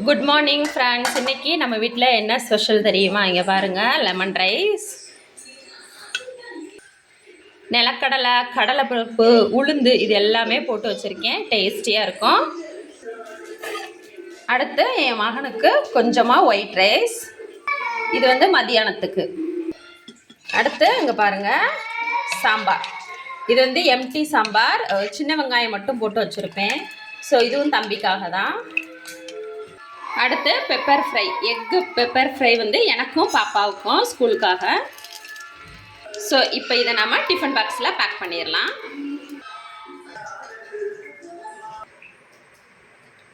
Good morning friends. இன்னைக்கு நம்ம வீட்டில் என்ன ஸ்பெஷல் தெரியுமா? இங்கே பாருங்கள், லெமன் ரைஸ், நிலக்கடலை, கடலைப்பருப்பு, உளுந்து இது எல்லாமே போட்டு வச்சுருக்கேன். டேஸ்டியாக இருக்கும். அடுத்து என் மகனுக்கு கொஞ்சமாக ஒயிட் ரைஸ். இது வந்து மதியானத்துக்கு. அடுத்து இங்கே பாருங்கள், சாம்பார். இது வந்து எம்டி சாம்பார், சின்ன வெங்காயம் மட்டும் போட்டு வச்சுருப்பேன். ஸோ இதுவும் தம்பிக்காக தான். அடுத்து pepper fry, egg pepper fry வந்து எனக்கும் பாப்பாவுக்கும் ஸ்கூலுக்காக. ஸோ இப்போ இதை நம்ம டிஃபன் பாக்ஸில் பேக் பண்ணிடலாம்.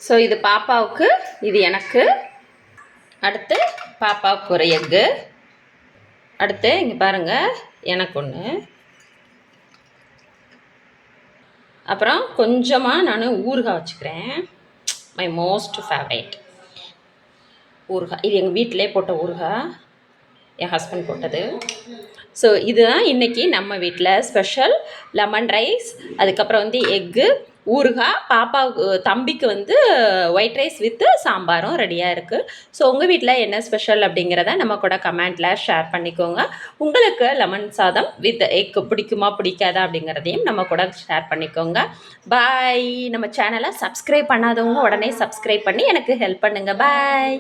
ஸோ இது பாப்பாவுக்கு, இது எனக்கு. அடுத்து பாப்பாவுக்கு ஒரு எக்கு. அடுத்து இங்கே பாருங்கள், எனக்கு ஒன்று. அப்புறம் கொஞ்சமாக நான் ஊறுகாய் வச்சுக்கிறேன். மை மோஸ்ட் ஃபேவரேட் ஊறுகாய். இது எங்கள் வீட்டிலே போட்ட ஊறுகாய், என் ஹஸ்பண்ட் போட்டது. ஸோ இதுதான் இன்றைக்கி நம்ம வீட்டில் ஸ்பெஷல். லெமன் ரைஸ், அதுக்கப்புறம் வந்து எக்கு, ஊறுகாய். பாப்பாவுக்கு, தம்பிக்கு வந்து ஒயிட் ரைஸ் வித்து சாம்பாரும் ரெடியாக இருக்குது. ஸோ உங்கள் வீட்டில் என்ன ஸ்பெஷல் அப்படிங்கிறத நம்ம கூட கமெண்ட்டில் ஷேர் பண்ணிக்கோங்க. உங்களுக்கு லெமன் சாதம் வித் எக் பிடிக்குமா பிடிக்காதா அப்படிங்கிறதையும் நம்ம கூட ஷேர் பண்ணிக்கோங்க. பாய். நம்ம சேனலை சப்ஸ்கிரைப் பண்ணாதவங்க உடனே சப்ஸ்கிரைப் பண்ணி எனக்கு ஹெல்ப் பண்ணுங்கள். பாய்.